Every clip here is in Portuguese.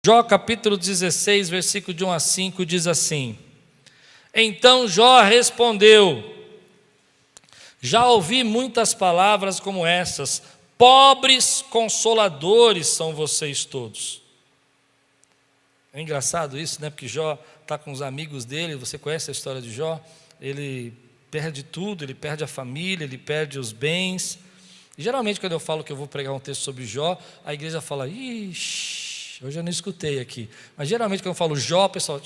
Jó capítulo 16, versículo de 1 a 5 diz assim: Então Jó respondeu: Já ouvi muitas palavras como essas, pobres consoladores são vocês todos. É engraçado isso, né? Porque Jó está com os amigos dele, você conhece a história de Jó? Ele perde tudo, ele perde a família, ele perde os bens. E geralmente quando eu falo que eu vou pregar um texto sobre Jó, a igreja fala: Ixi, hoje eu não escutei aqui. Mas geralmente quando eu falo Jó, o pessoal... Não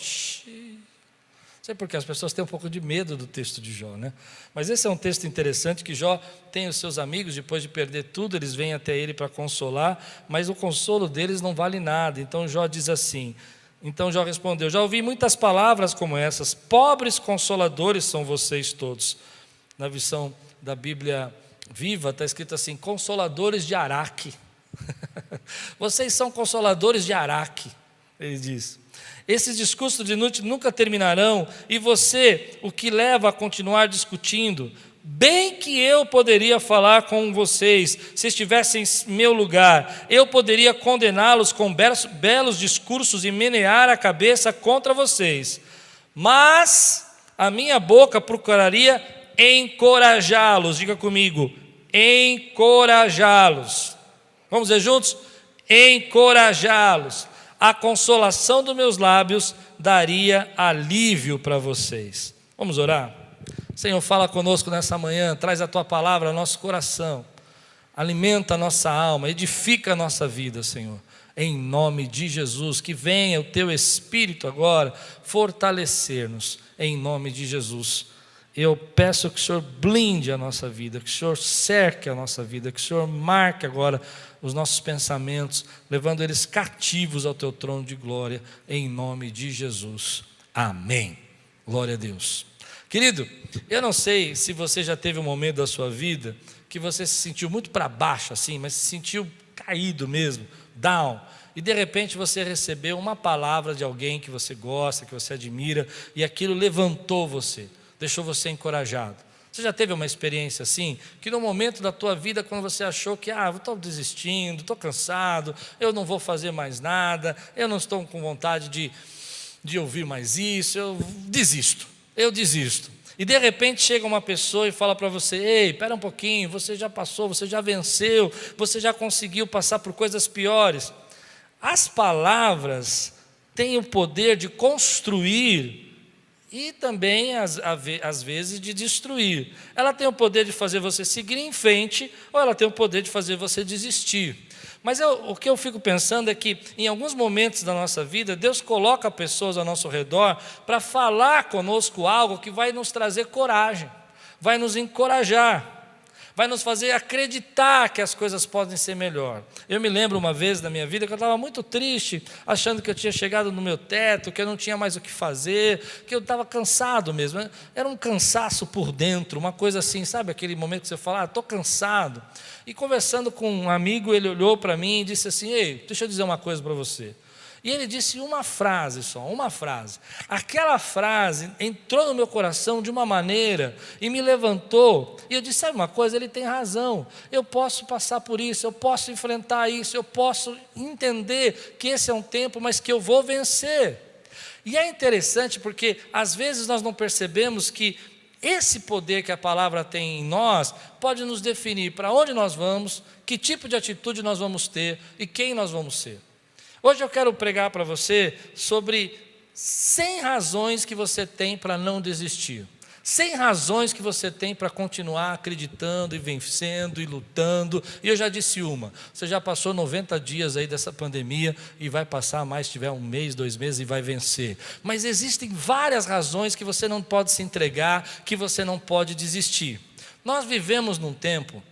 sei porque as pessoas têm um pouco de medo do texto de Jó, né? Mas esse é um texto interessante, que Jó tem os seus amigos, depois de perder tudo, eles vêm até ele para consolar, mas o consolo deles não vale nada. Então Jó diz assim, então Jó respondeu: Já ouvi muitas palavras como essas, pobres consoladores são vocês todos. Na versão da Bíblia Viva está escrito assim: consoladores de Araque. Vocês são consoladores de Araque, ele diz. Esses discursos de inútil nunca terminarão, e você, o que leva a continuar discutindo? Bem que eu poderia falar com vocês, se estivessem em meu lugar, eu poderia condená-los com belos discursos e menear a cabeça contra vocês, mas a minha boca procuraria encorajá-los. Diga comigo: encorajá-los. Vamos ver juntos? Encorajá-los. A consolação dos meus lábios daria alívio para vocês. Vamos orar? Senhor, fala conosco nessa manhã, traz a Tua palavra ao nosso coração, alimenta a nossa alma, edifica a nossa vida, Senhor. Em nome de Jesus, que venha o Teu Espírito agora fortalecer-nos, em nome de Jesus. Eu peço que o Senhor blinde a nossa vida, que o Senhor cerque a nossa vida, que o Senhor marque agora os nossos pensamentos, levando eles cativos ao Teu trono de glória, em nome de Jesus. Amém. Glória a Deus. Querido, eu não sei se você já teve um momento da sua vida que você se sentiu muito para baixo assim, mas se sentiu caído mesmo, down, e de repente você recebeu uma palavra de alguém que você gosta, que você admira, e aquilo levantou você, deixou você encorajado. Você já teve uma experiência assim, que no momento da tua vida, quando você achou que eu estou desistindo, estou cansado, eu não vou fazer mais nada, eu não estou com vontade de ouvir mais isso, eu desisto. E de repente chega uma pessoa e fala para você: ei, espera um pouquinho, você já passou, você já venceu, você já conseguiu passar por coisas piores. As palavras têm o poder de construir e também, às vezes, de destruir. Ela tem o poder de fazer você seguir em frente, ou ela tem o poder de fazer você desistir. Mas o que eu fico pensando é que, em alguns momentos da nossa vida, Deus coloca pessoas ao nosso redor para falar conosco algo que vai nos trazer coragem, vai nos encorajar, vai nos fazer acreditar que as coisas podem ser melhor. Eu me lembro uma vez da minha vida que eu estava muito triste, achando que eu tinha chegado no meu teto, que eu não tinha mais o que fazer, que eu estava cansado mesmo. Era um cansaço por dentro, uma coisa assim, sabe aquele momento que você fala: estou cansado. E conversando com um amigo, ele olhou para mim e disse assim: ei, deixa eu dizer uma coisa para você. E ele disse uma frase só, uma frase. Aquela frase entrou no meu coração de uma maneira e me levantou. E eu disse: sabe uma coisa, ele tem razão. Eu posso passar por isso, eu posso enfrentar isso, eu posso entender que esse é um tempo, mas que eu vou vencer. E é interessante porque às vezes nós não percebemos que esse poder que a palavra tem em nós pode nos definir para onde nós vamos, que tipo de atitude nós vamos ter e quem nós vamos ser. Hoje eu quero pregar para você sobre 100 razões que você tem para não desistir. 100 razões que você tem para continuar acreditando e vencendo e lutando. E eu já disse uma: você já passou 90 dias aí dessa pandemia e vai passar mais, se tiver um mês, 2 meses, e vai vencer. Mas existem várias razões que você não pode se entregar, que você não pode desistir. Nós vivemos num tempo,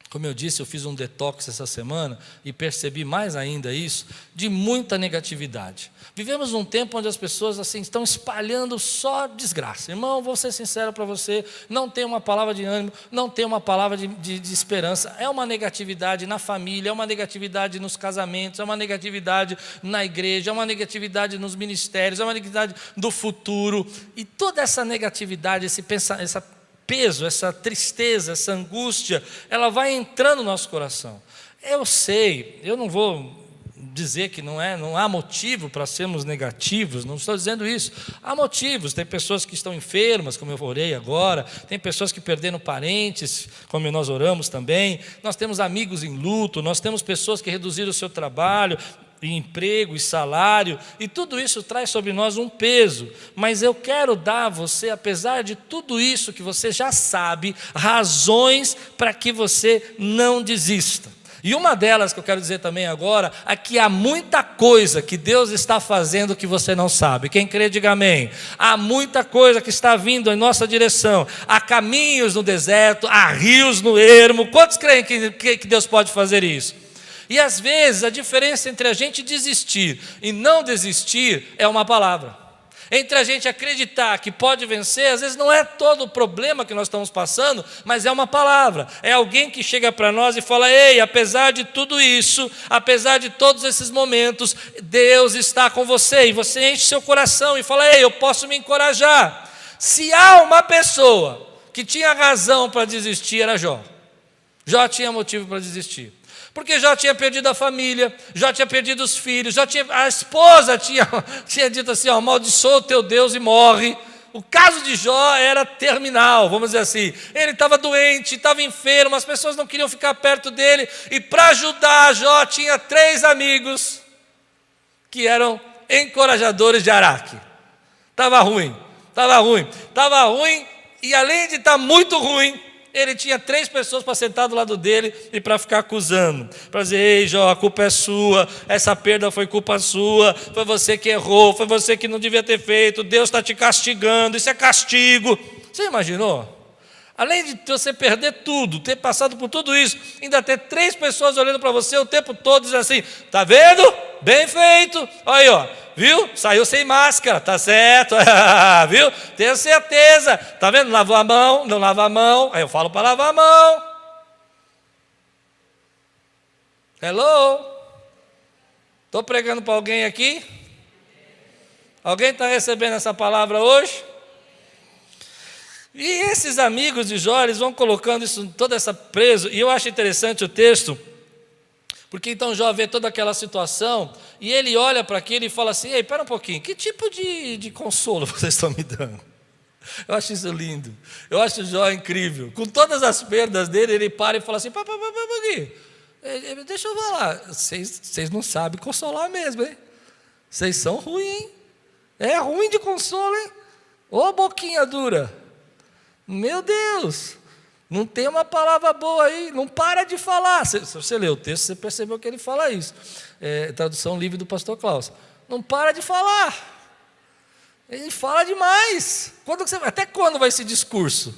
como eu disse, eu fiz um detox essa semana e percebi mais ainda isso, de muita negatividade. Vivemos num tempo onde as pessoas assim estão espalhando só desgraça. Irmão, vou ser sincero para você, não tem uma palavra de ânimo, não tem uma palavra de esperança. É uma negatividade na família, é uma negatividade nos casamentos, é uma negatividade na igreja, é uma negatividade nos ministérios, é uma negatividade do futuro. E toda essa negatividade, essa peso, essa tristeza, essa angústia, ela vai entrando no nosso coração. Eu sei, eu não vou dizer que não há motivo para sermos negativos, não estou dizendo isso. Há motivos, tem pessoas que estão enfermas, como eu orei agora, tem pessoas que perderam parentes, como nós oramos também, nós temos amigos em luto, nós temos pessoas que reduziram o seu trabalho, e emprego, e salário, e tudo isso traz sobre nós um peso, mas eu quero dar a você, apesar de tudo isso que você já sabe, razões para que você não desista. E uma delas que eu quero dizer também agora, é que há muita coisa que Deus está fazendo que você não sabe. Quem crê, diga amém. Há muita coisa que está vindo em nossa direção. Há caminhos no deserto, há rios no ermo. Quantos creem que Deus pode fazer isso? E às vezes a diferença entre a gente desistir e não desistir é uma palavra. Entre a gente acreditar que pode vencer, às vezes não é todo o problema que nós estamos passando, mas é uma palavra, é alguém que chega para nós e fala: ei, apesar de tudo isso, apesar de todos esses momentos, Deus está com você, e você enche seu coração e fala: ei, eu posso me encorajar. Se há uma pessoa que tinha razão para desistir, era Jó. Jó tinha motivo para desistir. Porque Jó tinha perdido a família, Jó tinha perdido os filhos, a esposa tinha dito assim: amaldiçoa o teu Deus e morre. O caso de Jó era terminal, vamos dizer assim. Ele estava doente, estava enfermo, as pessoas não queriam ficar perto dele. E para ajudar Jó tinha 3 amigos que eram encorajadores de Araque. Estava ruim, e além de estar muito ruim, ele tinha 3 pessoas para sentar do lado dele e para ficar acusando, para dizer: ei Jó, a culpa é sua, essa perda foi culpa sua, foi você que errou, foi você que não devia ter feito, Deus está te castigando, isso é castigo. Você imaginou? Além de você perder tudo, ter passado por tudo isso, ainda ter 3 pessoas olhando para você o tempo todo, dizendo assim: tá vendo? Bem feito, olha aí, ó. Viu? Saiu sem máscara, tá certo, viu? Tenho certeza, tá vendo? Lavou a mão, não lava a mão, aí eu falo para lavar a mão. Hello? Estou pregando para alguém aqui? Alguém está recebendo essa palavra hoje? E esses amigos de Jó, eles vão colocando isso, toda essa preso, e eu acho interessante o texto, porque então Jó vê toda aquela situação, e ele olha para aquilo e fala assim: ei, espera um pouquinho, que tipo de consolo vocês estão me dando? Eu acho isso lindo, eu acho Jó incrível. Com todas as perdas dele, ele para e fala assim: deixa eu falar, vocês não sabem consolar mesmo, hein? Vocês são ruins, hein? É ruim de consolo, hein? Ô boquinha dura, meu Deus, não tem uma palavra boa aí, não para de falar. Se você lê o texto, você percebeu que ele fala isso. Tradução livre do pastor Klaus. Não para de falar. Ele fala demais. Até quando vai esse discurso?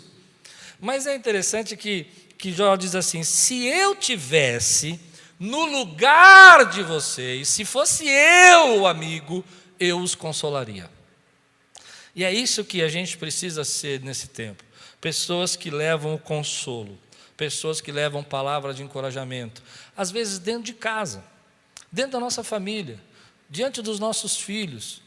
Mas é interessante que Jó diz assim: se eu tivesse no lugar de vocês, se fosse eu o amigo, eu os consolaria. E é isso que a gente precisa ser nesse tempo. Pessoas que levam o consolo, pessoas que levam palavras de encorajamento, às vezes dentro de casa, dentro da nossa família, diante dos nossos filhos,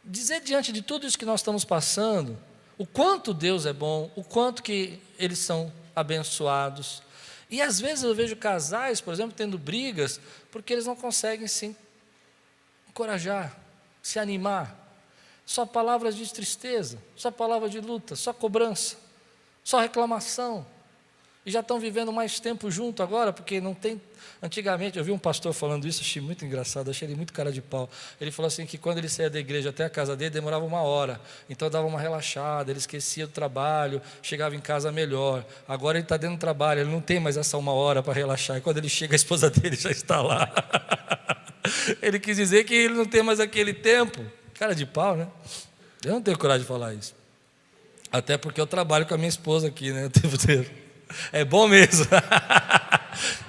dizer diante de tudo isso que nós estamos passando, o quanto Deus é bom, o quanto que eles são abençoados. E às vezes eu vejo casais, por exemplo, tendo brigas, porque eles não conseguem se encorajar, se animar. Só palavras de tristeza, só palavras de luta, só cobrança, só reclamação. E já estão vivendo mais tempo junto agora, porque não tem... Antigamente, eu vi um pastor falando isso, achei muito engraçado, achei ele muito cara de pau. Ele falou assim que quando ele saía da igreja até a casa dele, demorava 1 hora. Então dava uma relaxada, ele esquecia do trabalho, chegava em casa melhor. Agora ele está dentro do trabalho, ele não tem mais essa 1 hora para relaxar. E quando ele chega, a esposa dele já está lá. Ele quis dizer que ele não tem mais aquele tempo. Cara de pau, né? Eu não tenho coragem de falar isso. Até porque eu trabalho com a minha esposa aqui, né? O tempo inteiro. É bom mesmo.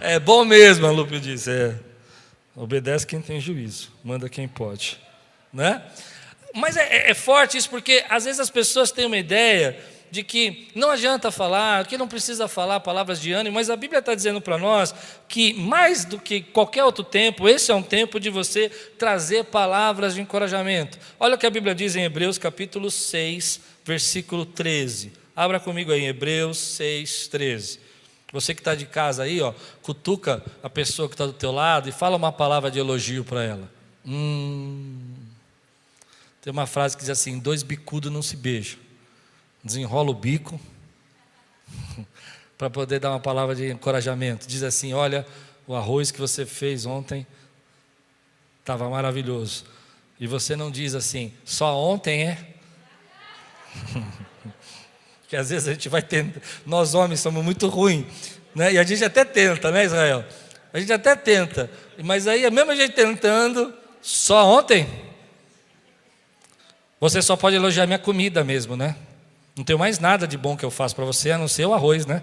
É bom mesmo, a Lupe disse. Obedece quem tem juízo, manda quem pode, né? Mas é forte isso, porque às vezes as pessoas têm uma ideia de que não adianta falar, que não precisa falar palavras de ânimo, mas a Bíblia está dizendo para nós que mais do que qualquer outro tempo, esse é um tempo de você trazer palavras de encorajamento. Olha o que a Bíblia diz em Hebreus capítulo 6, versículo 13. Abra comigo aí em Hebreus 6, 13. Você que está de casa aí, ó, cutuca a pessoa que está do teu lado e fala uma palavra de elogio para ela. Tem uma frase que diz assim: 2 bicudos não se beijam. Desenrola o bico para poder dar uma palavra de encorajamento. Diz assim: olha, o arroz que você fez ontem estava maravilhoso. E você não diz assim: só ontem é? Que às vezes a gente vai tentar, nós homens somos muito ruins, né? E a gente até tenta, né, Israel? A gente até tenta, mas aí mesmo a gente tentando, só ontem? Você só pode elogiar minha comida mesmo, né? Não tenho mais nada de bom que eu faço para você, a não ser o arroz, né?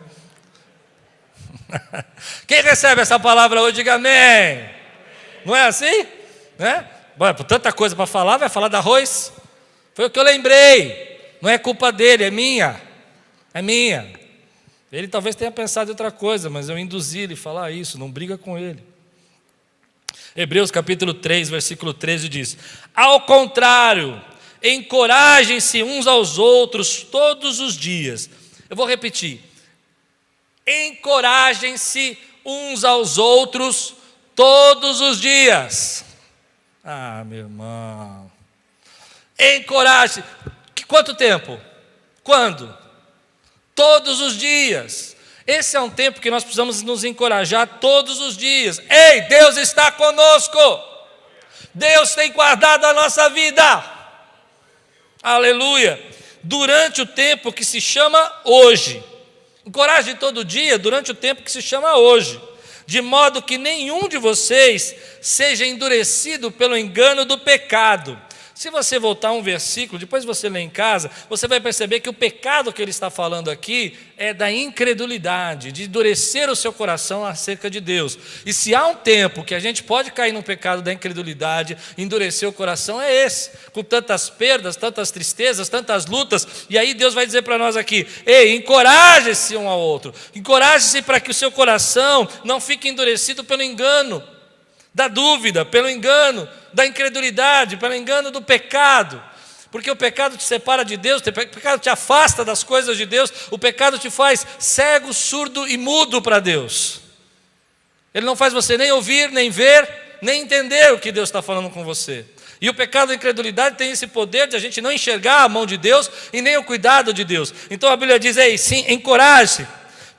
Quem recebe essa palavra hoje, diga amém. Não é assim? Né? Bom, por tanta coisa para falar, vai falar de arroz? Foi o que eu lembrei. Não é culpa dele, é minha. É minha. Ele talvez tenha pensado em outra coisa, mas eu induzi ele a falar isso, não briga com ele. Hebreus capítulo 3, versículo 13 diz: ao contrário, encorajem-se uns aos outros todos os dias. Eu vou repetir. Encorajem-se uns aos outros todos os dias. Ah, meu irmão. Encoraje. Quanto tempo? Quando? Todos os dias. Esse é um tempo que nós precisamos nos encorajar todos os dias. Ei, Deus está conosco. Deus tem guardado a nossa vida. Aleluia. Durante o tempo que se chama hoje. Encoraje todo dia durante o tempo que se chama hoje. De modo que nenhum de vocês seja endurecido pelo engano do pecado. Se você voltar um versículo, depois você lê em casa, você vai perceber que o pecado que ele está falando aqui é da incredulidade, de endurecer o seu coração acerca de Deus. E se há um tempo que a gente pode cair no pecado da incredulidade, endurecer o coração, é esse. Com tantas perdas, tantas tristezas, tantas lutas. E aí Deus vai dizer para nós aqui: ei, encoraje-se um ao outro. Encoraje-se para que o seu coração não fique endurecido pelo engano da dúvida, pelo engano da incredulidade, pelo engano do pecado, porque o pecado te separa de Deus, o pecado te afasta das coisas de Deus, o pecado te faz cego, surdo e mudo para Deus. Ele não faz você nem ouvir, nem ver, nem entender o que Deus está falando com você. E o pecado da incredulidade tem esse poder de a gente não enxergar a mão de Deus e nem o cuidado de Deus. Então a Bíblia diz: ei, sim, encoraje,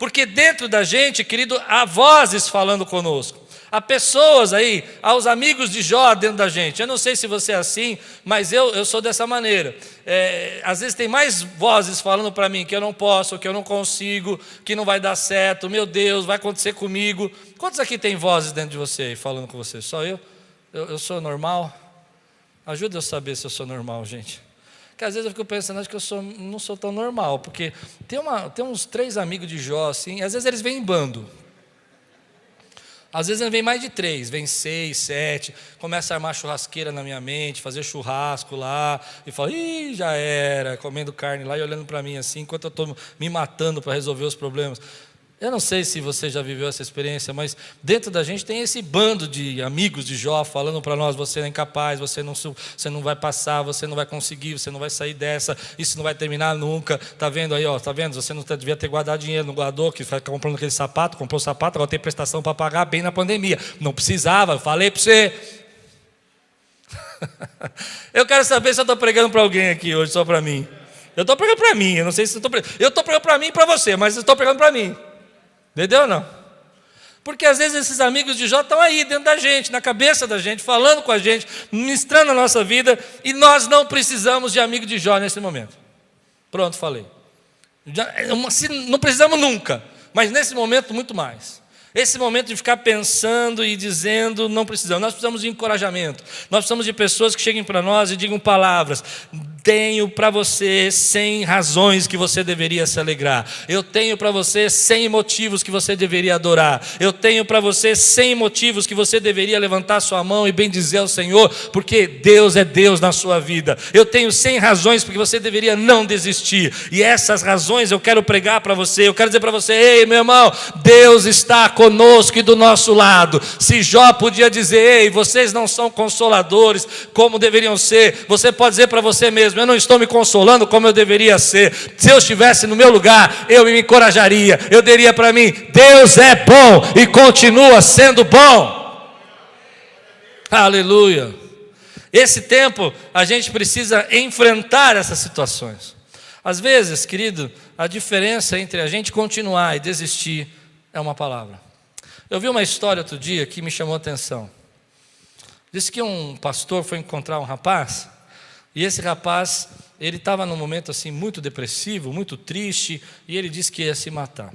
porque dentro da gente, querido, há vozes falando conosco. Há pessoas aí, há os amigos de Jó dentro da gente. Eu não sei se você é assim, mas eu sou dessa maneira. Às vezes tem mais vozes falando para mim que eu não posso, que eu não consigo, que não vai dar certo, meu Deus, vai acontecer comigo. Quantos aqui tem vozes dentro de você aí falando com você? Só eu? Eu sou normal? Ajuda eu a saber se eu sou normal, gente. Porque às vezes eu fico pensando, acho que não sou tão normal, porque tem uns 3 amigos de Jó, assim, às vezes eles vêm em bando. Às vezes vem mais de 3, vem 6, 7, começa a armar churrasqueira na minha mente, fazer churrasco lá, e fala: ih, já era, comendo carne lá e olhando para mim assim, enquanto eu estou me matando para resolver os problemas. Eu não sei se você já viveu essa experiência, mas dentro da gente tem esse bando de amigos de Jó falando para nós: você é incapaz, você não vai passar, você não vai conseguir, você não vai sair dessa, isso não vai terminar nunca. Está vendo aí, ó, tá vendo? Você não devia ter guardado dinheiro, não guardou, que foi comprando aquele sapato, comprou o sapato, agora tem prestação para pagar bem na pandemia. Não precisava, eu falei para você. Eu quero saber se eu estou pregando para alguém aqui hoje, só para mim. Eu estou pregando para mim, eu não sei se eu estou pregando para mim e para você, mas eu estou pregando para mim. Entendeu ou não? Porque às vezes esses amigos de Jó estão aí dentro da gente, na cabeça da gente, falando com a gente, ministrando a nossa vida, e nós não precisamos de amigo de Jó nesse momento. Pronto, falei. Não precisamos nunca, mas nesse momento muito mais. Esse momento de ficar pensando e dizendo, não precisamos. Nós precisamos de encorajamento. Nós precisamos de pessoas que cheguem para nós e digam palavras: tenho para você 100 razões que você deveria se alegrar. Eu tenho para você 100 motivos que você deveria adorar. Eu tenho para você 100 motivos que você deveria levantar sua mão e bendizer ao Senhor, porque Deus é Deus na sua vida. Eu tenho 100 razões porque você deveria não desistir. E essas razões eu quero pregar para você. Eu quero dizer para você: ei, meu irmão, Deus está conosco e do nosso lado. Se Jó podia dizer: ei, vocês não são consoladores como deveriam ser, você pode dizer para você mesmo: mesmo, eu não estou me consolando como eu deveria ser. Se eu estivesse no meu lugar, eu me encorajaria, eu diria para mim: Deus é bom e continua sendo bom. Aleluia. Esse tempo a gente precisa enfrentar essas situações. Às vezes, querido, a diferença entre a gente continuar e desistir é uma palavra. Eu vi uma história outro dia que me chamou a atenção. Disse que um pastor foi encontrar um rapaz, e esse rapaz, ele estava num momento assim muito depressivo, muito triste, e ele disse que ia se matar.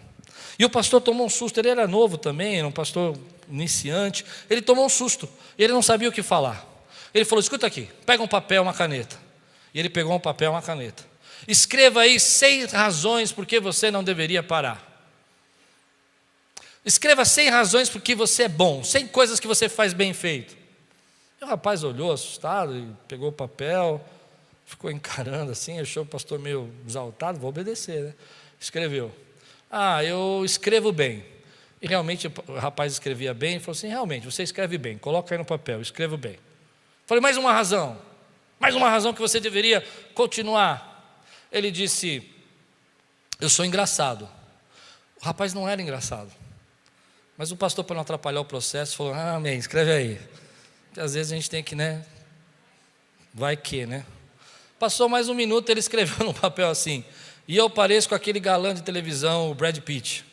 E o pastor tomou um susto, ele era novo também, era um pastor iniciante, ele tomou um susto, ele não sabia o que falar. Ele falou: escuta aqui, pega um papel, uma caneta. E ele pegou um papel, uma caneta. Escreva aí 6 razões por que você não deveria parar. Escreva 100 razões por que você é bom, 100 coisas que você faz bem feito. E o rapaz olhou assustado e pegou o papel, ficou encarando assim, achou o pastor meio exaltado, vou obedecer, né? Escreveu: eu escrevo bem. E realmente o rapaz escrevia bem, e falou assim: realmente, você escreve bem, coloca aí no papel, escrevo bem. Falei: mais uma razão que você deveria continuar. Ele disse: eu sou engraçado. O rapaz não era engraçado, mas o pastor, para não atrapalhar o processo, falou: amém, escreve aí. Porque às vezes a gente tem que, vai que, Passou mais um minuto, ele escreveu no papel assim: e eu pareço com aquele galã de televisão, o Brad Pitt.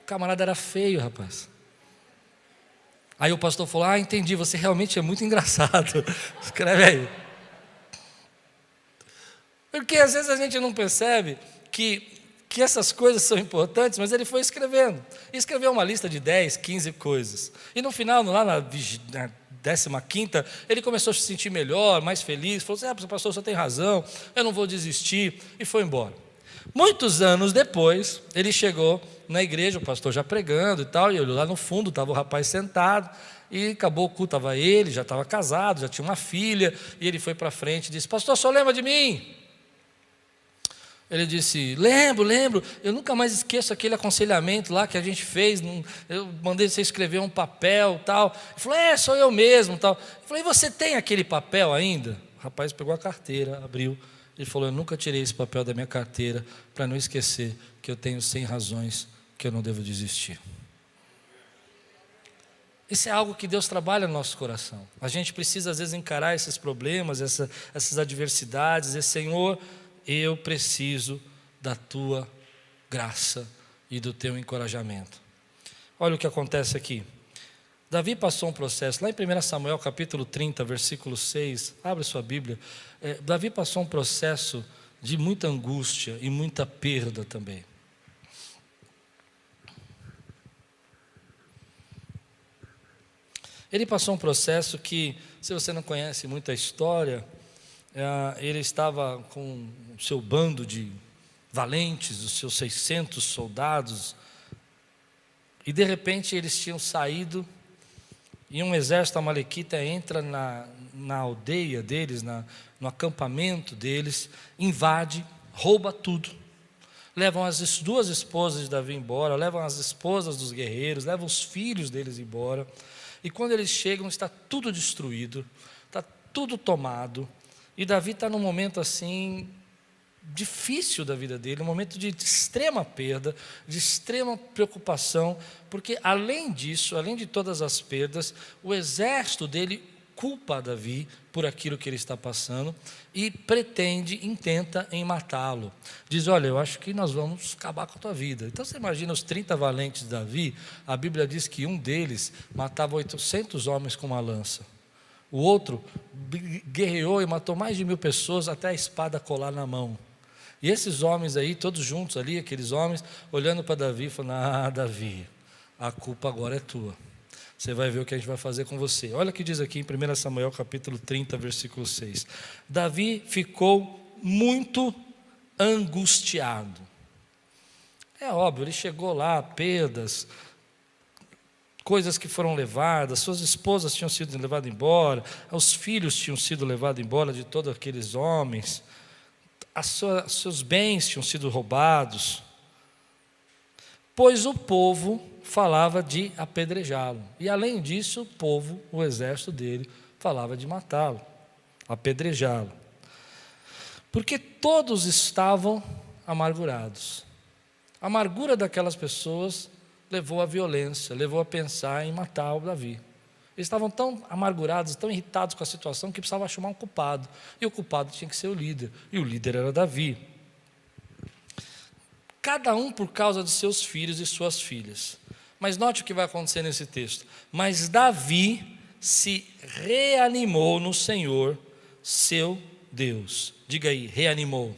O camarada era feio, rapaz. Aí o pastor falou: entendi, você realmente é muito engraçado. Escreve aí. Porque às vezes a gente não percebe que essas coisas são importantes, mas ele foi escrevendo. E escreveu uma lista de 10, 15 coisas. E no final, lá na 15ª, ele começou a se sentir melhor, mais feliz. Falou assim: pastor, você tem razão, eu não vou desistir. E foi embora. Muitos anos depois, ele chegou na igreja, o pastor já pregando e tal, e olhou lá no fundo, estava o rapaz sentado, e acabou o culto, estava ele, já estava casado, já tinha uma filha, e ele foi para frente e disse: pastor, só lembra de mim? Ele disse: lembro, eu nunca mais esqueço aquele aconselhamento lá que a gente fez, eu mandei você escrever um papel tal. Ele falou: sou eu mesmo tal. Eu falei: e você tem aquele papel ainda? O rapaz pegou a carteira, abriu, ele falou: eu nunca tirei esse papel da minha carteira para não esquecer que eu tenho 100 razões que eu não devo desistir. Isso é algo que Deus trabalha no nosso coração. A gente precisa às vezes encarar esses problemas, essas adversidades, e Senhor, eu preciso da tua graça e do teu encorajamento. Olha o que acontece aqui. Davi passou um processo, lá em 1 Samuel capítulo 30, versículo 6, abre sua Bíblia. Davi passou um processo de muita angústia e muita perda também. Ele passou um processo que, se você não conhece muito a história, ele estava com o seu bando de valentes, os seus 600 soldados, e de repente eles tinham saído, e um exército amalequita entra na aldeia deles, no acampamento deles, invade, rouba tudo. Levam as 2 esposas de Davi embora, levam as esposas dos guerreiros, levam os filhos deles embora. E quando eles chegam, está tudo destruído, está tudo tomado. E Davi está num momento assim, difícil da vida dele, um momento de extrema perda, de extrema preocupação, porque além disso, além de todas as perdas, o exército dele culpa Davi por aquilo que ele está passando e intenta matá-lo. Diz: olha, eu acho que nós vamos acabar com a tua vida. Então você imagina os 30 valentes de Davi, a Bíblia diz que um deles matava 800 homens com uma lança. O outro guerreou e matou mais de 1000 pessoas até a espada colar na mão. E esses homens aí, todos juntos ali, aqueles homens, olhando para Davi, falando: Davi, a culpa agora é tua. Você vai ver o que a gente vai fazer com você. Olha o que diz aqui em 1 Samuel capítulo 30, versículo 6. Davi ficou muito angustiado. É óbvio, ele chegou lá, perdas, coisas que foram levadas, suas esposas tinham sido levadas embora, os filhos tinham sido levados embora de todos aqueles homens, seus bens tinham sido roubados, pois o povo falava de apedrejá-lo. E além disso, o povo, o exército dele, falava de matá-lo, apedrejá-lo. porque todos estavam amargurados. A amargura daquelas pessoas levou à violência, levou a pensar em matar o Davi. Eles estavam tão amargurados, tão irritados com a situação, que precisavam chamar um culpado. E o culpado tinha que ser o líder. E o líder era Davi. Cada um por causa de seus filhos e suas filhas. Mas note o que vai acontecer nesse texto. Mas Davi se reanimou no Senhor, seu Deus. Diga aí, reanimou.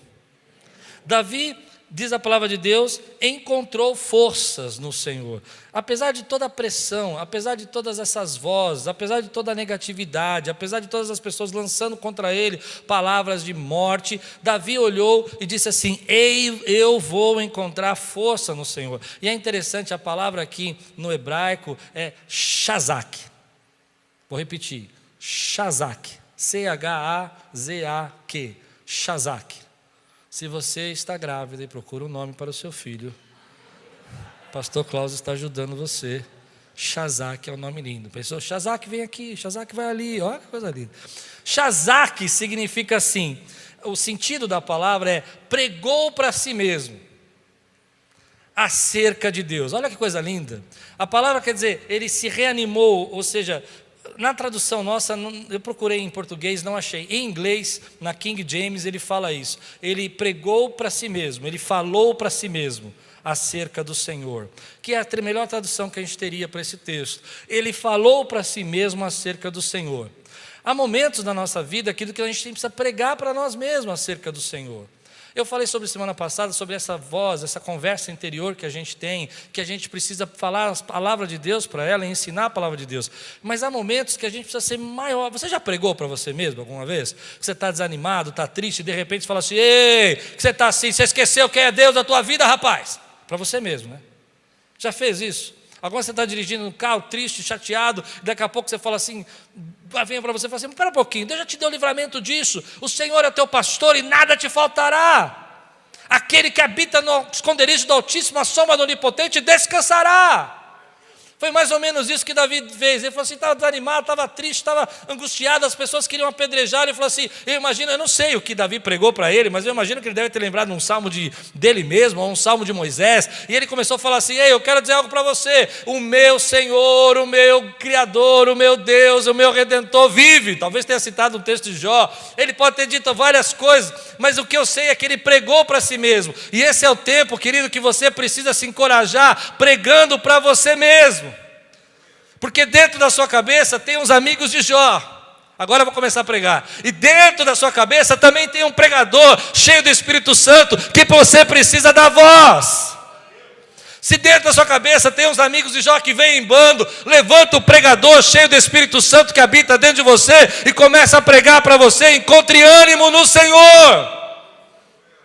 Davi, diz a palavra de Deus, encontrou forças no Senhor. Apesar de toda a pressão, apesar de todas essas vozes, apesar de toda a negatividade, apesar de todas as pessoas lançando contra ele palavras de morte, Davi olhou e disse assim: ei, eu vou encontrar força no Senhor. E é interessante, a palavra aqui no hebraico é Shazak. Vou repetir, Shazak, C-H-A-Z-A-Q, Shazak. Se você está grávida e procura um nome para o seu filho, Pastor Klaus está ajudando você. Shazak é um nome lindo. Pessoal, Shazak vem aqui, Shazak vai ali, olha que coisa linda. Shazak significa assim, o sentido da palavra é pregou para si mesmo acerca de Deus. Olha que coisa linda. A palavra quer dizer, ele se reanimou, ou seja, na tradução nossa, eu procurei em português, não achei. Em inglês, na King James, ele fala isso. Ele pregou para si mesmo, ele falou para si mesmo acerca do Senhor, que é a melhor tradução que a gente teria para esse texto. Ele falou para si mesmo acerca do Senhor. Há momentos na nossa vida aquilo que a gente precisa pregar para nós mesmos acerca do Senhor. Eu falei sobre semana passada, sobre essa voz, essa conversa interior que a gente tem, que a gente precisa falar as palavras de Deus para ela, ensinar a palavra de Deus. Mas há momentos que a gente precisa ser maior. Você já pregou para você mesmo alguma vez? Você está desanimado, está triste, e de repente você fala assim: ei, que você está assim, você esqueceu quem é Deus da tua vida, rapaz? Para você mesmo, né? Já fez isso? Agora você está dirigindo um carro triste, chateado, daqui a pouco você fala assim, vem para você e fala assim: espera um pouquinho, Deus já te deu livramento disso, o Senhor é teu pastor e nada te faltará. Aquele que habita no esconderijo do Altíssimo, a sombra do Onipotente, descansará. Foi mais ou menos isso que Davi fez. Ele falou assim, estava desanimado, estava triste, estava angustiado, as pessoas queriam apedrejar. Ele falou assim, eu não sei o que Davi pregou para ele, mas eu imagino que ele deve ter lembrado um salmo dele mesmo, ou um salmo de Moisés. E ele começou a falar assim: ei, eu quero dizer algo para você. O meu Senhor, o meu Criador, o meu Deus, o meu Redentor vive. Talvez tenha citado um texto de Jó. Ele pode ter dito várias coisas, mas o que eu sei é que ele pregou para si mesmo. E esse é o tempo, querido, que você precisa se encorajar pregando para você mesmo. Porque dentro da sua cabeça tem uns amigos de Jó. Agora eu vou começar a pregar. E dentro da sua cabeça também tem um pregador cheio do Espírito Santo, que você precisa da voz. Se dentro da sua cabeça tem uns amigos de Jó que vêm em bando, levanta o pregador cheio do Espírito Santo que habita dentro de você e começa a pregar para você. Encontre ânimo no Senhor.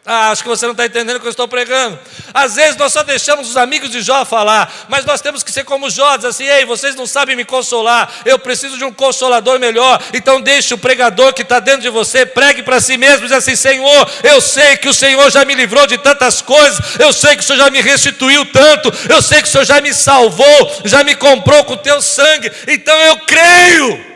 Acho que você não está entendendo o que eu estou pregando. Às vezes nós só deixamos os amigos de Jó falar, mas nós temos que ser como Jó, dizer assim: ei, vocês não sabem me consolar, eu preciso de um consolador melhor. Então deixe o pregador que está dentro de você, pregue para si mesmo, diz assim: Senhor, eu sei que o Senhor já me livrou de tantas coisas, eu sei que o Senhor já me restituiu tanto, eu sei que o Senhor já me salvou, já me comprou com o teu sangue, então eu creio.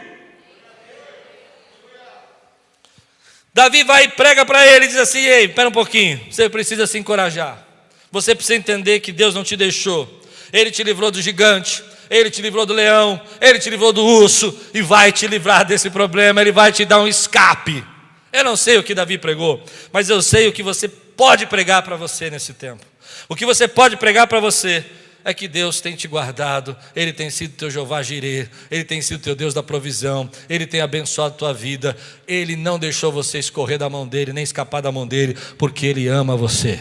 Davi vai e prega para ele e diz assim: ei, espera um pouquinho, você precisa se encorajar. Você precisa entender que Deus não te deixou. Ele te livrou do gigante, Ele te livrou do leão, Ele te livrou do urso e vai te livrar desse problema, Ele vai te dar um escape. Eu não sei o que Davi pregou, mas eu sei o que você pode pregar para você nesse tempo. O que você pode pregar para você é que Deus tem te guardado, Ele tem sido teu Jeová Jirê, Ele tem sido teu Deus da provisão, Ele tem abençoado a tua vida, Ele não deixou você escorrer da mão dEle, nem escapar da mão dEle, porque Ele ama você.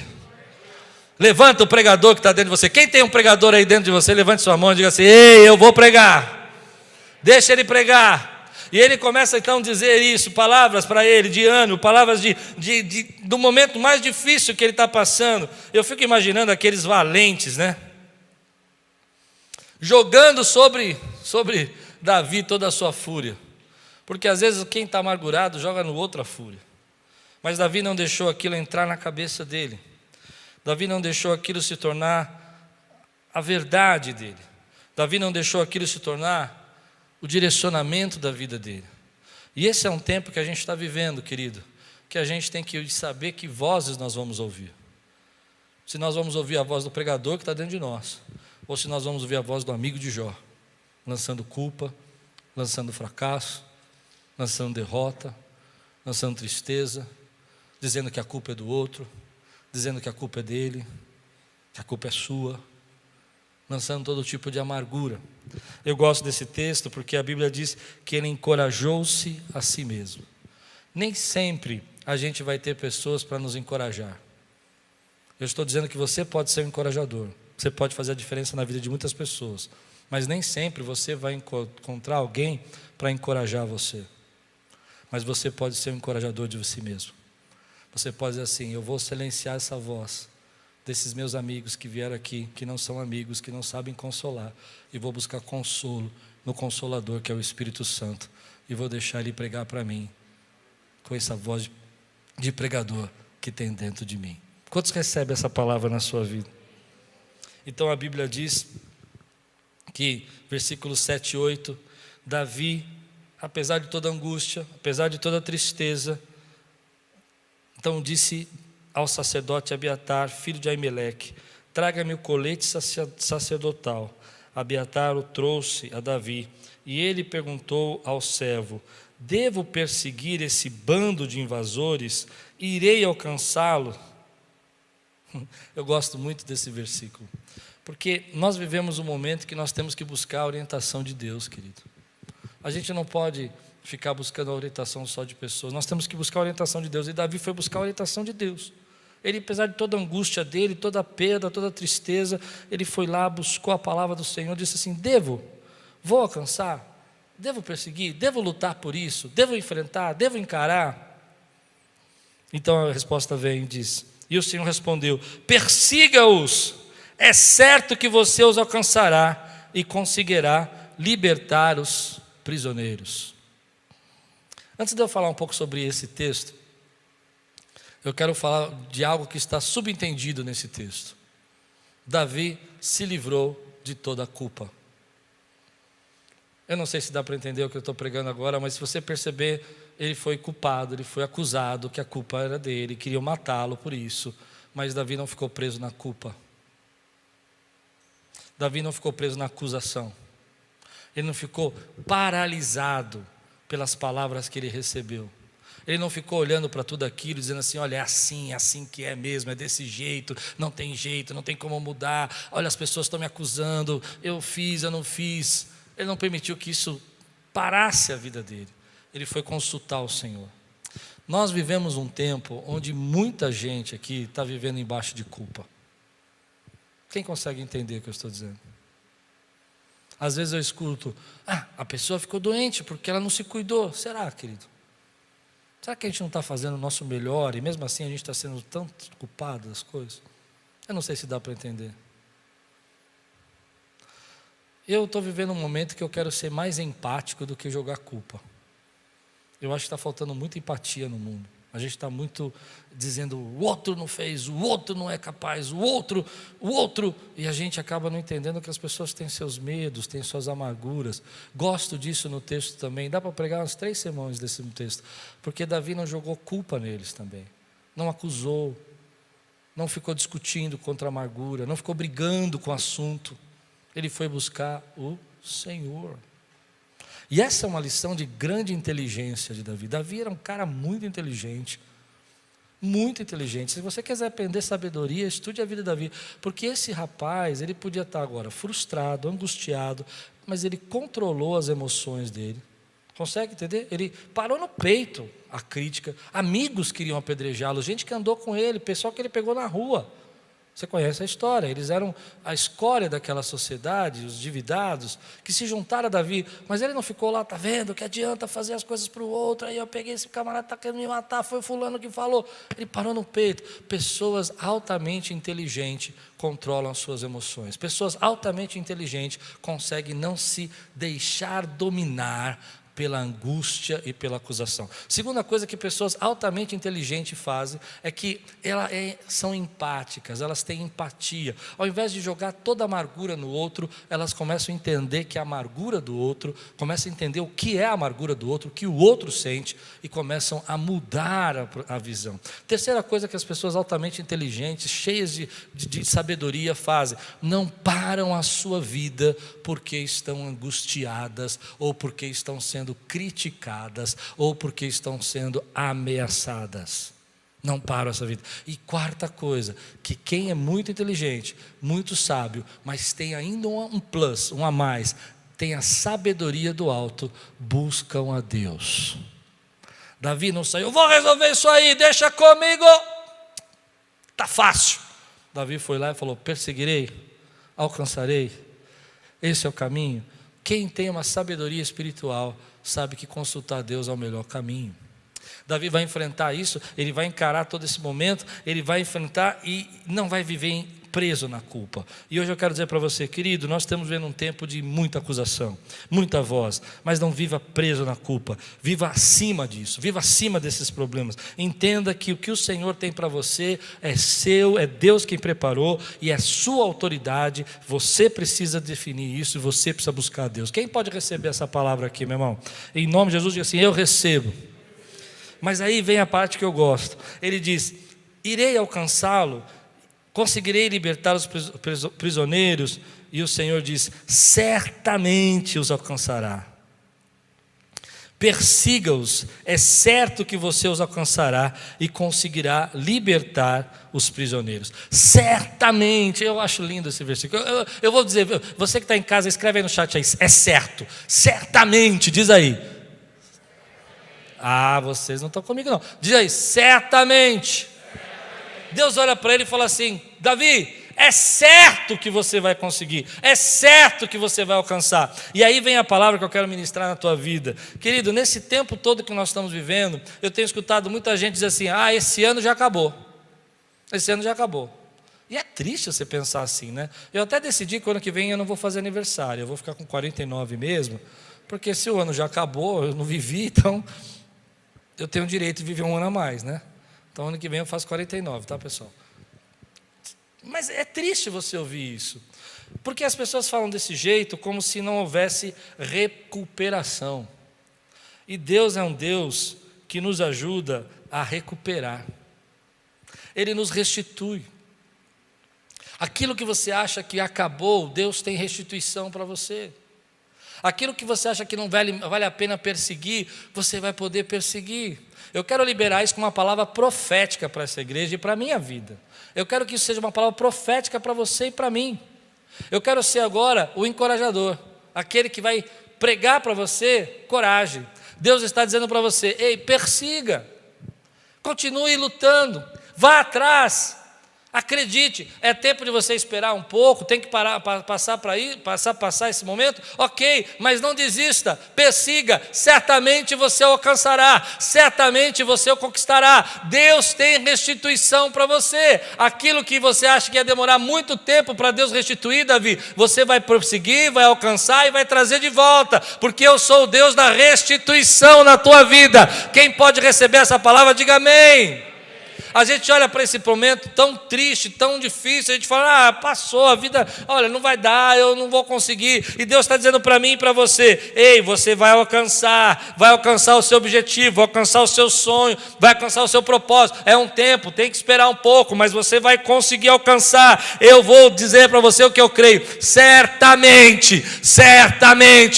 Levanta o pregador que está dentro de você. Quem tem um pregador aí dentro de você, levante sua mão e diga assim: ei, eu vou pregar. Deixa ele pregar. E ele começa então a dizer isso, palavras para ele de ânimo, palavras do momento mais difícil que ele está passando. Eu fico imaginando aqueles valentes, né? Jogando sobre Davi toda a sua fúria. Porque às vezes quem está amargurado joga no outro a fúria. Mas Davi não deixou aquilo entrar na cabeça dele. Davi não deixou aquilo se tornar a verdade dele. Davi não deixou aquilo se tornar o direcionamento da vida dele. E esse é um tempo que a gente está vivendo, querido, que a gente tem que saber que vozes nós vamos ouvir. Se nós vamos ouvir a voz do pregador que está dentro de nós, ou se nós vamos ouvir a voz do amigo de Jó, lançando culpa, lançando fracasso, lançando derrota, lançando tristeza, dizendo que a culpa é do outro, dizendo que a culpa é dele, que a culpa é sua, lançando todo tipo de amargura. Eu gosto desse texto porque a Bíblia diz que ele encorajou-se a si mesmo. Nem sempre a gente vai ter pessoas para nos encorajar. Eu estou dizendo que você pode ser um encorajador, você pode fazer a diferença na vida de muitas pessoas, mas nem sempre você vai encontrar alguém para encorajar você. Mas você pode ser um encorajador de si mesmo. Você pode dizer assim: eu vou silenciar essa voz desses meus amigos que vieram aqui, que não são amigos, que não sabem consolar, e vou buscar consolo no Consolador, que é o Espírito Santo, e vou deixar ele pregar para mim, com essa voz de pregador que tem dentro de mim. Quantos recebem essa palavra na sua vida? Então a Bíblia diz que, versículos 7 e 8, Davi, apesar de toda angústia, apesar de toda tristeza, então disse ao sacerdote Abiatar, filho de Aimeleque: traga-me o colete sacerdotal. Abiatar o trouxe a Davi, e ele perguntou ao servo: devo perseguir esse bando de invasores? Irei alcançá-lo? Eu gosto muito desse versículo, porque nós vivemos um momento que nós temos que buscar a orientação de Deus, querido. A gente não pode ficar buscando a orientação só de pessoas, nós temos que buscar a orientação de Deus, e Davi foi buscar a orientação de Deus. Ele, apesar de toda a angústia dele, toda a perda, toda a tristeza, ele foi lá, buscou a palavra do Senhor, disse assim: vou alcançar, devo perseguir, devo lutar por isso, devo enfrentar, devo encarar. Então a resposta vem e diz, e o Senhor respondeu: persiga-os, é certo que você os alcançará e conseguirá libertar os prisioneiros. Antes de eu falar um pouco sobre esse texto, eu quero falar de algo que está subentendido nesse texto. Davi se livrou de toda a culpa. Eu não sei se dá para entender o que eu estou pregando agora, mas se você perceber, ele foi culpado, ele foi acusado que a culpa era dele, queriam matá-lo por isso, mas Davi não ficou preso na culpa. Davi não ficou preso na acusação. Ele não ficou paralisado pelas palavras que ele recebeu. Ele não ficou olhando para tudo aquilo, dizendo assim: olha, é assim que é mesmo, é desse jeito, não tem como mudar, olha, as pessoas estão me acusando, eu fiz, eu não fiz. Ele não permitiu que isso parasse a vida dele. Ele foi consultar o Senhor. Nós vivemos um tempo onde muita gente aqui está vivendo embaixo de culpa. Quem consegue entender o que eu estou dizendo? Às vezes eu escuto: a pessoa ficou doente porque ela não se cuidou. Será, querido? Será que a gente não está fazendo o nosso melhor e mesmo assim a gente está sendo tão culpado das coisas? Eu não sei se dá para entender. Eu estou vivendo um momento que eu quero ser mais empático do que jogar culpa. Eu acho que está faltando muita empatia no mundo. A gente está muito dizendo: o outro não fez, o outro não é capaz, o outro, e a gente acaba não entendendo que as pessoas têm seus medos, têm suas amarguras. Gosto disso no texto também. Dá para pregar uns 3 sermões desse texto, porque Davi não jogou culpa neles também, não acusou, não ficou discutindo contra a amargura, não ficou brigando com o assunto. Ele foi buscar o Senhor. E essa é uma lição de grande inteligência de Davi. Davi era um cara muito inteligente. Muito inteligente. Se você quiser aprender sabedoria, estude a vida de Davi. Porque esse rapaz, ele podia estar agora frustrado, angustiado, mas ele controlou as emoções dele. Consegue entender? Ele parou no peito a crítica. Amigos queriam apedrejá-lo, gente que andou com ele, pessoal que ele pegou na rua. Você conhece a história, eles eram a escória daquela sociedade, os endividados, que se juntaram a Davi, mas ele não ficou lá: tá vendo, que adianta fazer as coisas para o outro, aí eu peguei esse camarada, está querendo me matar, foi fulano que falou. Ele parou no peito. Pessoas altamente inteligentes controlam as suas emoções, pessoas altamente inteligentes conseguem não se deixar dominar pela angústia e pela acusação. Segunda coisa que pessoas altamente inteligentes fazem é que são empáticas, elas têm empatia. Ao invés de jogar toda a amargura no outro, elas começam a entender que a amargura do outro, começam a entender o que é a amargura do outro, o que o outro sente, e começam a mudar a visão. Terceira coisa que as pessoas altamente inteligentes, cheias de sabedoria fazem: não param a sua vida porque estão angustiadas, ou porque estão sendo criticadas, ou porque estão sendo ameaçadas. Não param essa vida. E quarta coisa, que quem é muito inteligente, muito sábio, mas tem ainda um plus, um a mais, tem a sabedoria do alto, buscam a Deus. Davi não saiu: vou resolver isso aí, deixa comigo, está fácil. Davi foi lá e falou: perseguirei, alcançarei, esse é o caminho. Quem tem uma sabedoria espiritual sabe que consultar a Deus é o melhor caminho. Davi vai enfrentar isso, ele vai encarar todo esse momento, ele vai enfrentar e não vai viver preso na culpa. E hoje eu quero dizer para você, querido, nós estamos vivendo um tempo de muita acusação, muita voz, mas não viva preso na culpa, viva acima disso, viva acima desses problemas. Entenda que o que o Senhor tem para você é seu, é Deus quem preparou e é sua autoridade. Você precisa definir isso e você precisa buscar a Deus. Quem pode receber essa palavra aqui, meu irmão? Em nome de Jesus, diga assim: eu recebo. Mas aí vem a parte que eu gosto. Ele diz: irei alcançá-lo, conseguirei libertar os prisioneiros. E o Senhor diz: certamente os alcançará. Persiga-os, é certo que você os alcançará e conseguirá libertar os prisioneiros. Certamente, eu acho lindo esse versículo. Eu vou dizer, você que está em casa, escreve aí no chat aí: é certo, certamente, diz aí. Ah, vocês não estão comigo não. Diz aí: certamente. Deus olha para ele e fala assim: Davi, é certo que você vai conseguir, é certo que você vai alcançar. E aí vem a palavra que eu quero ministrar na tua vida. Querido, nesse tempo todo que nós estamos vivendo, eu tenho escutado muita gente dizer assim: ah, esse ano já acabou. Esse ano já acabou. E é triste você pensar assim, né? Eu até decidi que o ano que vem eu não vou fazer aniversário, eu vou ficar com 49 mesmo, porque se o ano já acabou, eu não vivi, então eu tenho o direito de viver um ano a mais, né? Então ano que vem eu faço 49, tá, pessoal? Mas é triste você ouvir isso, porque as pessoas falam desse jeito como se não houvesse recuperação. E Deus é um Deus que nos ajuda a recuperar. Ele nos restitui. Aquilo que você acha que acabou, Deus tem restituição para você. Aquilo que você acha que não vale a pena perseguir, você vai poder perseguir. Eu quero liberar isso com uma palavra profética para essa igreja e para a minha vida. Eu quero que isso seja uma palavra profética para você e para mim. Eu quero ser agora o encorajador, aquele que vai pregar para você coragem. Deus está dizendo para você: ei, persiga, continue lutando, vá atrás. Acredite, é tempo de você esperar um pouco, tem que passar esse momento, ok, mas não desista, persiga, certamente você alcançará, certamente você o conquistará. Deus tem restituição para você. Aquilo que você acha que ia demorar muito tempo para Deus restituir, Davi, você vai prosseguir, vai alcançar e vai trazer de volta, porque eu sou o Deus da restituição na tua vida. Quem pode receber essa palavra, diga amém. A gente olha para esse momento tão triste, tão difícil, a gente fala: ah, passou a vida, olha, não vai dar, eu não vou conseguir. E Deus está dizendo para mim e para você: ei, você vai alcançar o seu objetivo, vai alcançar o seu sonho, vai alcançar o seu propósito. É um tempo, tem que esperar um pouco, mas você vai conseguir alcançar. Eu vou dizer para você o que eu creio: certamente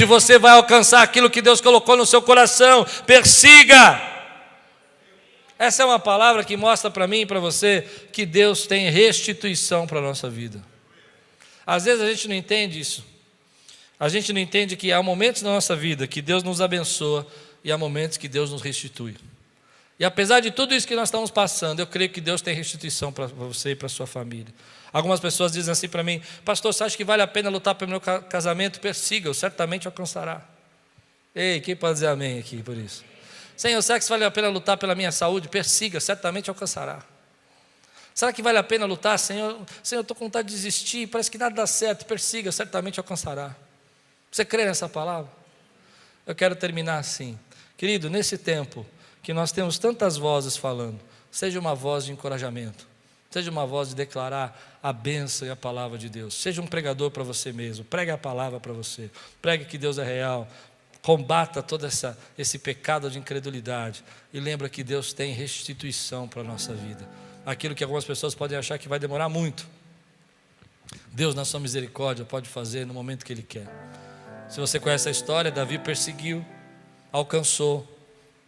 você vai alcançar aquilo que Deus colocou no seu coração. Persiga. Essa é uma palavra que mostra para mim e para você que Deus tem restituição para a nossa vida. Às vezes a gente não entende isso. A gente não entende que há momentos na nossa vida que Deus nos abençoa e há momentos que Deus nos restitui. E apesar de tudo isso que nós estamos passando, eu creio que Deus tem restituição para você e para a sua família. Algumas pessoas dizem assim para mim: pastor, você acha que vale a pena lutar pelo meu casamento? Persiga, eu certamente alcançará. Ei, quem pode dizer amém aqui por isso? Senhor, será que vale a pena lutar pela minha saúde? Persiga, certamente alcançará. Será que vale a pena lutar? Senhor, eu estou com vontade de desistir, parece que nada dá certo. Persiga, certamente alcançará. Você crê nessa palavra? Eu quero terminar assim. Querido, nesse tempo que nós temos tantas vozes falando, seja uma voz de encorajamento, seja uma voz de declarar a bênção e a palavra de Deus. Seja um pregador para você mesmo, pregue a palavra para você, pregue que Deus é real, combata todo esse pecado de incredulidade e lembra que Deus tem restituição para a nossa vida. Aquilo que algumas pessoas podem achar que vai demorar muito, Deus na sua misericórdia pode fazer no momento que Ele quer. Se você conhece a história, Davi perseguiu, alcançou,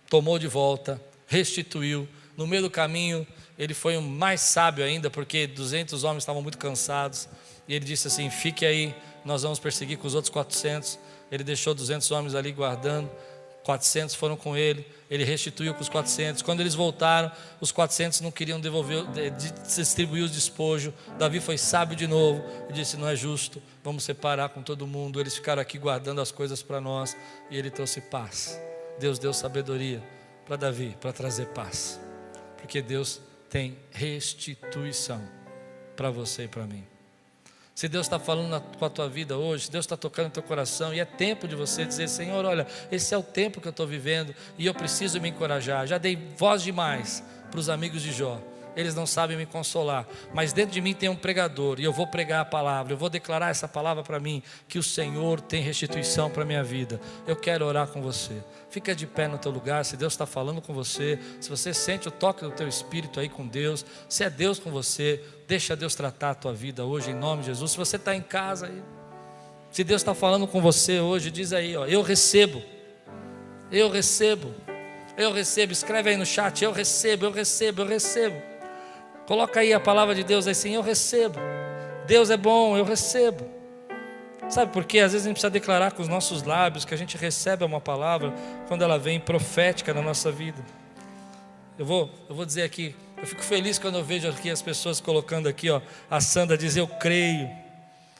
tomou de volta, restituiu. No meio do caminho ele foi o mais sábio ainda, porque 200 homens estavam muito cansados, e ele disse assim: fique aí, nós vamos perseguir com os outros 400. Ele deixou 200 homens ali guardando, 400 foram com ele, ele restituiu com os 400. Quando eles voltaram, os 400 não queriam distribuir os despojos. Davi foi sábio de novo e disse: não é justo, vamos separar com todo mundo. Eles ficaram aqui guardando as coisas para nós, e ele trouxe paz. Deus deu sabedoria para Davi, para trazer paz, porque Deus tem restituição para você e para mim. Se Deus está falando com a tua vida hoje, se Deus está tocando no teu coração, e é tempo de você dizer: Senhor, olha, esse é o tempo que eu estou vivendo e eu preciso me encorajar. Já dei voz demais para os amigos de Jó, eles não sabem me consolar, mas dentro de mim tem um pregador, e eu vou pregar a palavra, eu vou declarar essa palavra para mim, que o Senhor tem restituição para a minha vida. Eu quero orar com você. Fica de pé no teu lugar. Se Deus está falando com você, se você sente o toque do teu espírito aí com Deus, se é Deus com você, deixa Deus tratar a tua vida hoje em nome de Jesus. Se você está em casa aí, se Deus está falando com você hoje, diz aí, ó: eu recebo, eu recebo, eu recebo. Escreve aí no chat: eu recebo, eu recebo, eu recebo. Coloca aí a palavra de Deus assim: eu recebo. Deus é bom, eu recebo. Sabe por quê? Às vezes a gente precisa declarar com os nossos lábios que a gente recebe uma palavra quando ela vem profética na nossa vida. Eu vou dizer aqui, eu fico feliz quando eu vejo aqui as pessoas colocando aqui, ó, a Sandra diz: eu creio.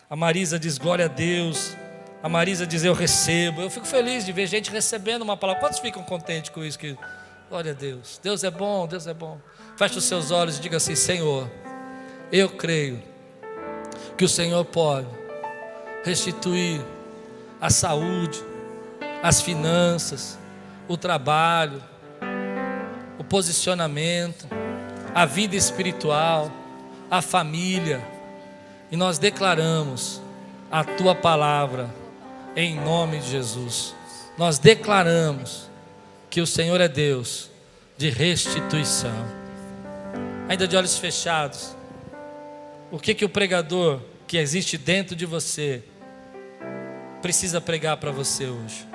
A Marisa diz: glória a Deus. A Marisa diz: eu recebo. Eu fico feliz de ver gente recebendo uma palavra. Quantos ficam contentes com isso? Que glória a Deus. Deus é bom, Deus é bom. Feche os seus olhos e diga assim: Senhor, eu creio que o Senhor pode restituir a saúde, as finanças, o trabalho, o posicionamento, a vida espiritual, a família. E nós declaramos a tua palavra em nome de Jesus. Nós declaramos que o Senhor é Deus de restituição. Ainda de olhos fechados, o que o pregador que existe dentro de você precisa pregar para você hoje?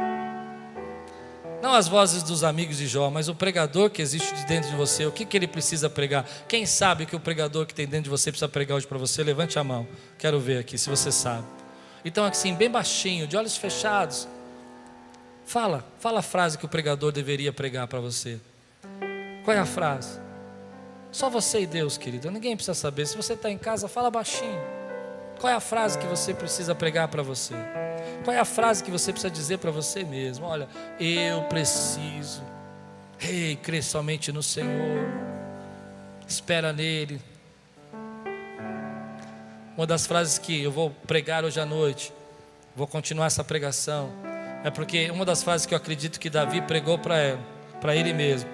Não as vozes dos amigos de Jó, mas o pregador que existe dentro de você. O que ele precisa pregar? Quem sabe que o pregador que tem dentro de você precisa pregar hoje para você? Levante a mão, quero ver aqui se você sabe. Então assim, bem baixinho, de olhos fechados, fala a frase que o pregador deveria pregar para você. Qual é a frase? Só você e Deus, querido, ninguém precisa saber. Se você está em casa, fala baixinho. Qual é a frase que você precisa pregar para você? Qual é a frase que você precisa dizer para você mesmo? Olha, eu preciso crer somente no Senhor, espera nele. Uma das frases que eu vou pregar hoje à noite, vou continuar essa pregação, é porque uma das frases que eu acredito que Davi pregou para ele mesmo,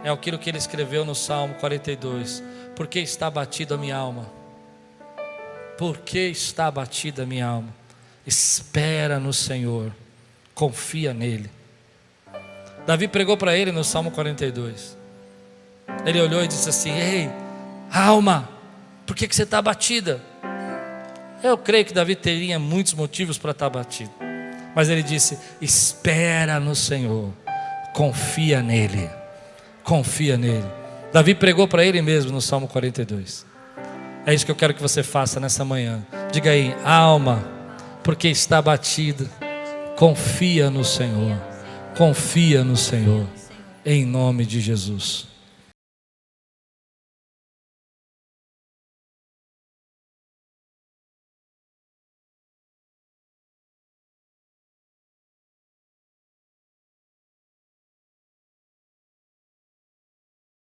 é aquilo que ele escreveu no Salmo 42. Porque está abatida a minha alma? Porque está abatida a minha alma? Espera no Senhor, confia nele. Davi pregou para ele no Salmo 42. Ele olhou e disse assim: ei, alma, por que você está abatida? Eu creio que Davi teria muitos motivos para estar abatido, mas ele disse: espera no Senhor, confia nele, confia nele. Davi pregou para ele mesmo no Salmo 42. É isso que eu quero que você faça nessa manhã. Diga aí: alma, porque está abatida, confia no Senhor, confia no Senhor, em nome de Jesus.